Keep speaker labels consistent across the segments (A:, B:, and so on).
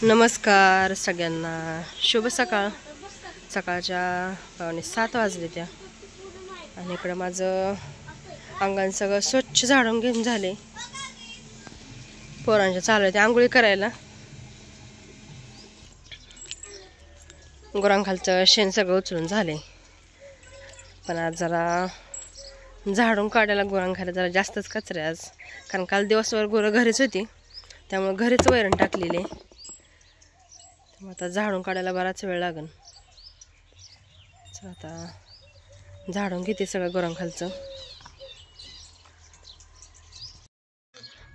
A: नमस्कार सगळ्यांना, शुभ सकाळ. सकाळच्या 7:15 वाजले त्या आणि इकडं माझं अंगण सगळं स्वच्छ झाडून घेऊन झाले. पोरांच्या चालू आहे ते आंघोळी करायला. गुरांखालचं शेण सगळं उचलून झाले, पण आज जरा झाडून काढायला गुरांखायला जरा जास्तच कचरा आहे आज, कारण काल दिवसभर गुरं घरीच होती, त्यामुळे घरीच वैरण टाकलेले. आता झाडून काढायला बराच वेळ लागेल. आता झाडून घेते सगळं गुरांखालचं.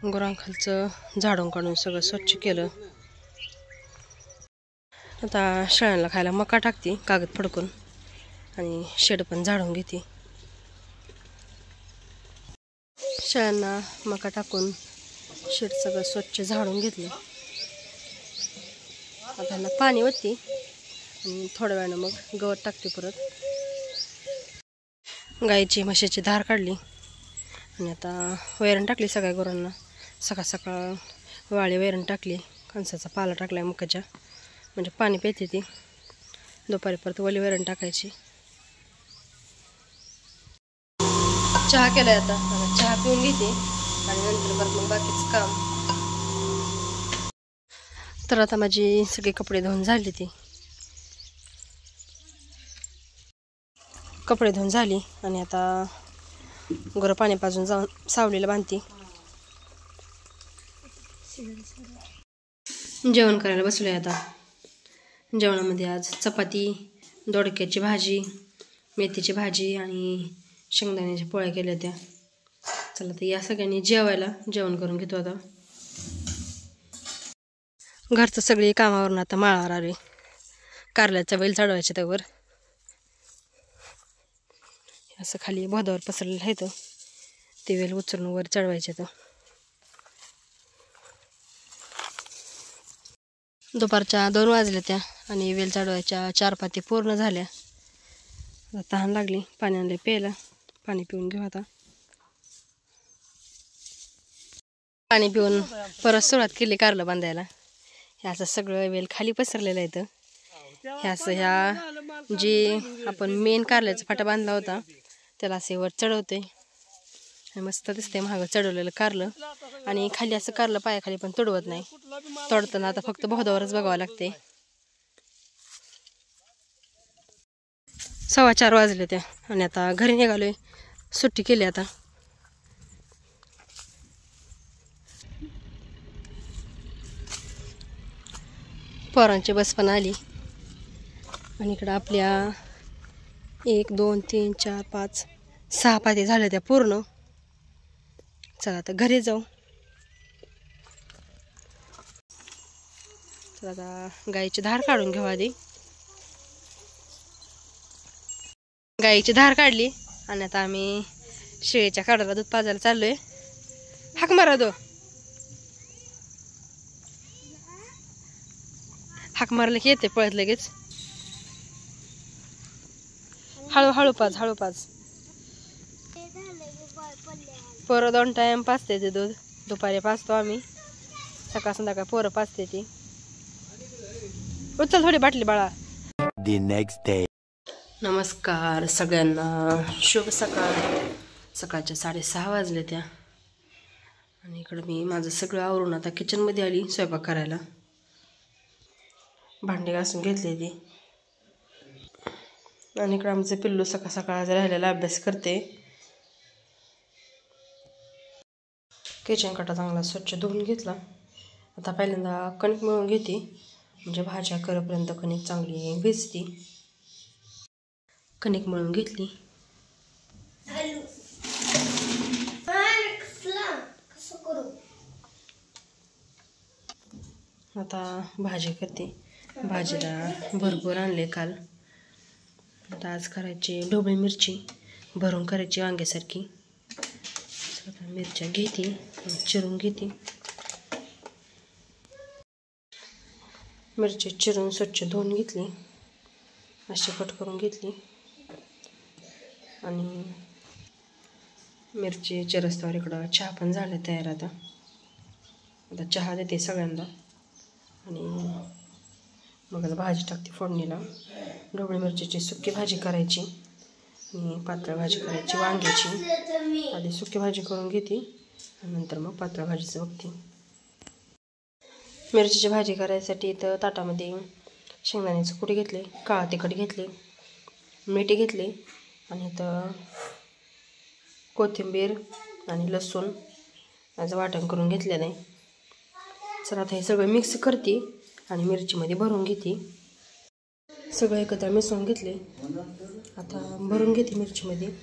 A: गुरांखालचं झाडून काढून सगळं स्वच्छ केलं. आता शेळ्यांना खायला मका टाकते कागद फडकून, आणि शेड पण झाडून घेते. शेळ्यांना मका टाकून शेड सगळं स्वच्छ झाडून घेतलं. आता त्यांना पाणी ओतते आणि थोड्या वेळानं मग गवत टाकते परत. गाईची म्हशीची धार काढली आणि आता वैरण टाकली सगळ्या गुरांना. सकाळ सकाळ वाळी वैरण टाकली, कणसाचा पाला टाकला मकाच्या, म्हणजे पाणी पिते ती. दुपारी परत वली वैरण टाकायची. चहा केलाय, आता चहा पिऊन घेते आणि नंतर परत मग बाकीचं काम. तर आता माझी सगळे कपडे धुवून झाली. ती कपडे धुवून झाली आणि आता गुरं पाणी पाजून जाऊन सावलीला बांधते. जेवण करायला बसलोय. आता जेवणामध्ये आज चपाती, दोडक्याची भाजी, मेथीची भाजी आणि शेंगदाण्याच्या पोळ्या केल्या त्या. चला तर या सगळ्यांनी जेवायला, जेवण करून घेतो. आता घरचं सगळी कामावरून आता माळावर आले. कारल्याचा वेल चढवायचे त्यावर, असं खाली बोधावर पसरलेलं आहे, ते वेल उचलून वर चढवायचे. तर दुपारच्या 2 वाजल्या त्या आणि वेल चढवायच्या 4 पाती पूर्ण झाल्या. आता तहान लागली, पाणी आणले प्यायला. पाणी पिऊन घेऊ. आता पाणी पिऊन परत सुरुवात केली कारलं बांधायला. हे असं सगळं वेल खाली पसरलेलं आहे. तर हे असं ह्या जे आपण मेन कारल्याचा फाटा बांधला होता त्याला असे वर चढवते. मस्त दिसते महाग चढवलेलं कारलं. आणि खाली असं कारलं पायाखाली पण तुडवत नाही. तोडताना आता फक्त बोधावरच बघावं लागते. 4:15 वाजले त्या आणि आता घरी निघालोय. सुट्टी केली आता. पोरांची बस पण आली आणि इकडं आपल्या 1 2 3 4 5 6 पाती झाल्या त्या पूर्ण. चला आता घरी जाऊ. तर आता गाईची धार काढून घेऊ. आधी गाईची धार काढली आणि आता आम्ही शेळीच्या काढायला दूध पाजायला चाललोय. हाक मारा दो. हाक मारले की येते पळत लगेच. हळूहळू पाज, हळू पाज. पोरं 2 टाइम पाजते ते दूध. दुपारी पाजतो आम्ही, सकाळ संध्याकाळ पोरं पाजते ती. उचल थोडी बाटली बाळा.
B: The next day.
A: नमस्कार सगळ्यांना, शुभ सकाळ. सकाळच्या 6:30 वाजले त्या आणि इकडं मी माझं सगळं आवरून आता किचनमध्ये आली स्वयंपाक करायला. भांडी घासून घेतली ती आणि इकडं आमचं पिल्लू सकाळ सकाळ राहिलेला अभ्यास करते. किचन कटा चांगला स्वच्छ धुवून घेतला. आता पहिल्यांदा कणिक मळून घेते, म्हणजे भाज्या करेपर्यंत कणिक चांगली भिजती. कणिक मळून घेतली. आता भाजी करते. भाजीला भरपूर आणले काल. आता आज करायची ढोबळी मिरची भरून करायची वांग्यासारखी. आता मिरच्या घेते, चिरून घेते. मिरची चिरून स्वच्छ धुवून घेतली, अशी कट करून घेतली आणि मिरची चिरस्तवर इकडं चहा पण झाला तयार. आता चहा देते सगळ्यांना. आणि मग आता भाजी टाकते फोडणीला. ढोबळी मिरचीची सुकी भाजी करायची आणि पातळ भाजी करायची वांग्याची. आधी सुकी भाजी करून घेते आणि नंतर मग पातळ भाजीचं बघते. मिरचीची भाजी करायसाठी इथं ताटामध्ये शेंगदाण्याचं कुटी घेतले, काळा तिखट घेतले, मीठ घेतले आणि इथं कोथिंबीर आणि लसूण याचं वाटण करून घेतलेलं आहे. चल आता हे सगळं मिक्स करते आणि मिरचीमध्ये भरून घेते. सगळं एकत्र मिसळून घेतले. आता भरून घेते मिरचीमध्ये.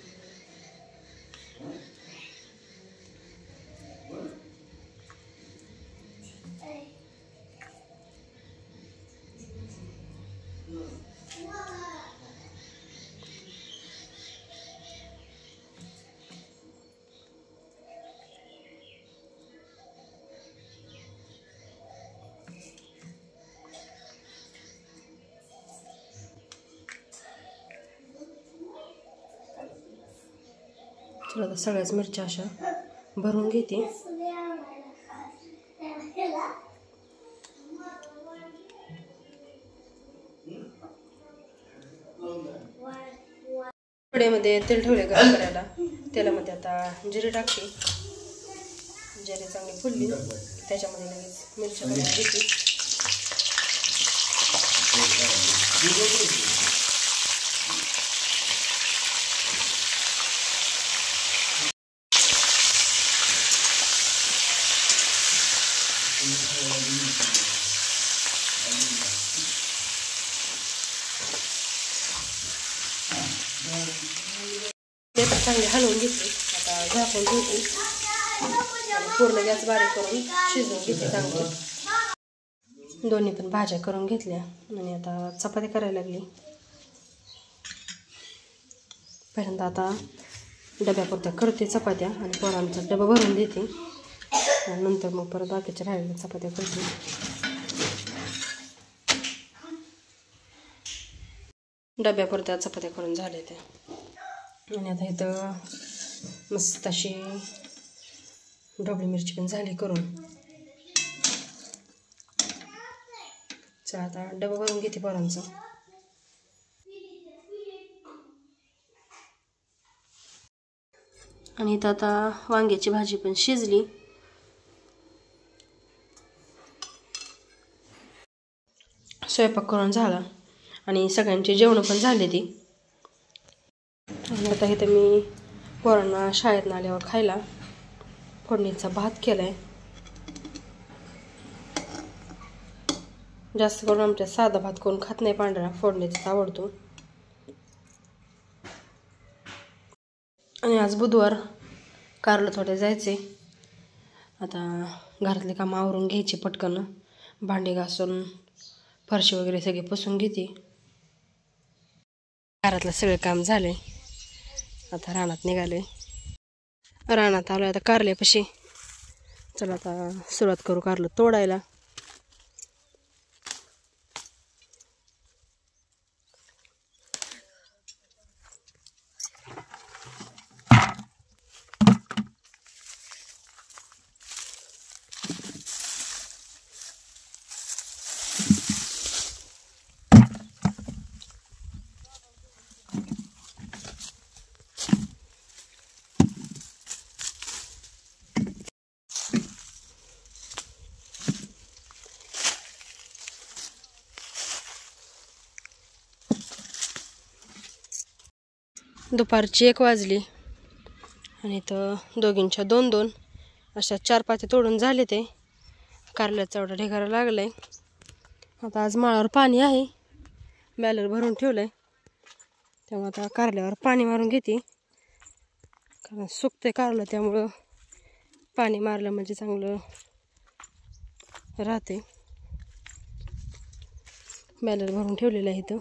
A: चला आता सगळ्याच मिरच्या अशा भरून घेते. कढईमध्ये तेल ठेवले गरम करायला. तेलामध्ये आता जिरे टाकते. जिरे चांगली फुलली त्याच्यामध्ये लगेच मिरच्या घालून घेते. ते तर चांगले हलवून घेतले. आता झाकून ठेवते आणि पूर्ण गॅस बारीक करून शिजवून घेते चांगली. दोन्ही पण भाज्या करून घेतल्या आणि आता चपाती करायला लागली. पहिल्यांदा आता डब्यापुरत्या करते चपात्या आणि पोरांचा डबा भरून देते आणि नंतर मग परत बाकीच्या राहिलेल्या चपात्या करते. डब्यापुरत्या चपात्या करून झाल्या त्या आणि आता इथं मस्त अशी ढोबळी मिरची पण झाली करून. चला आता डबा भरून घेते पोरांचं. आणि इथं आता वांग्याची भाजी पण शिजली. स्वयंपाक करून झाला आणि सगळ्यांची जेवणं पण झाली ती. आणि आता इथं मी पोरांना शाळेतून आल्यावर खायला फोडणीचा भात केलाय. जास्त करून आमच्या साधा भात कोण खात नाही, पांढरा फोडणीचाच आवडतो. आणि आज बुधवार, कारलं थोडे जायचे. आता घरातले काम आवरून घ्यायचे पटकन. भांडी घासून फरशी वगैरे सगळे पुसून घेते. घरातलं सगळं काम झालंय. आता रानात निघाले. रानात आलोय आता कारल्यापाशी. चला आता सुरुवात करू कारलं तोडायला. दुपारची 1 वाजली आणि इथं दोघींच्या 2-2 अशा 4 पाते तोडून झाले. ते कारल्याचा एवढा ढिगारा लागलाय. आता आज माळावर पाणी आहे, बॅलर भरून ठेवलंय. त्यामुळे आता कारल्यावर पाणी मारून घेते, कारण सुकते कारलं. त्यामुळं पाणी मारलं म्हणजे चांगलं राहते. बॅलर भरून ठेवलेलं आहे इथं.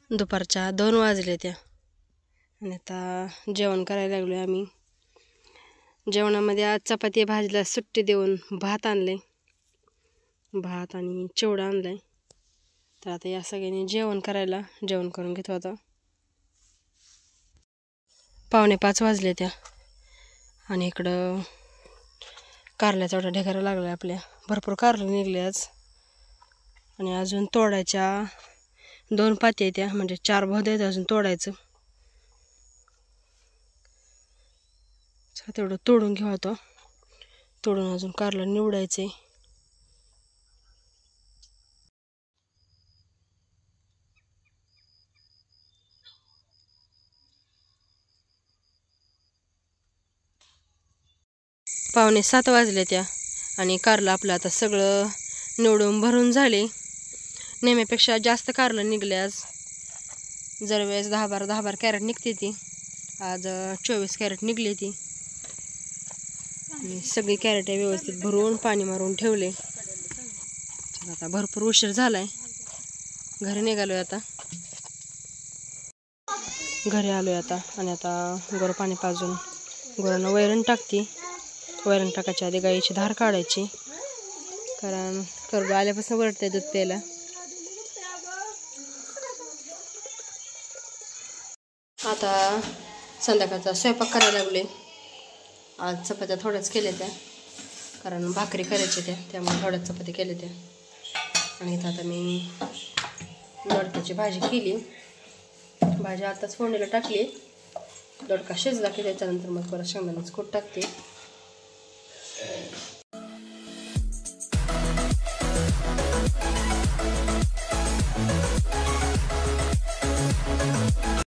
A: दुपारच्या 2 वाजले त्या आणि आता जेवण करायला लागलो आहे आम्ही. जेवणामध्ये आज चपाती भाजीला सुट्टी देऊन भात आणले, भात आणि चिवडा आणलाय. तर आता या सगळ्यांनी जेवण करून घेतो आता. 4:45 वाजले त्या आणि इकडं कारल्याचा एवढा ढेगारा लागला आपल्या. भरपूर कारले निघले आज आणि अजून तोडायच्या 2 पाती आहेत त्या, म्हणजे 4 भोद आहेत अजून तोडायचं. तेवढं तोडून घेऊ आता. तोडून अजून कारलं निवडायचे. पावणे 7 वाजले त्या आणि कारलं आपलं आता सगळं निवडून भरून झाले. नेहमीपेक्षा जास्त कारलं निघले आज. जर वेळेस 10-12 कॅरेट निघते ती, आज 24 कॅरेट निघली ती. आणि सगळी कॅरेट व्यवस्थित भरून पाणी मारून ठेवले. आता भरपूर उशीर झालाय, घरी निघालोय आता. घरी आलोय आता आणि आता गोरं पाणी पाजून गोरांना वैरण टाकते. वैरण टाकायच्या आधी गाईची धार काढायची, कारण करडू आल्यापासून वरटते दूध प्यायला. आता संध्याकाळचा स्वयंपाक करायला लागले. आज चपात्या थोड्याच केल्या त्या, कारण भाकरी करायची त्या, त्यामुळे थोड्याच चपात्या केल्या त्या. आणि इथं आता मी दोडक्याची भाजी केली. भाजी आताच फोडणीला टाकली. दोडका शिजला की त्याच्यानंतर मग परत शेंगदाण्याचं कूट टाकते.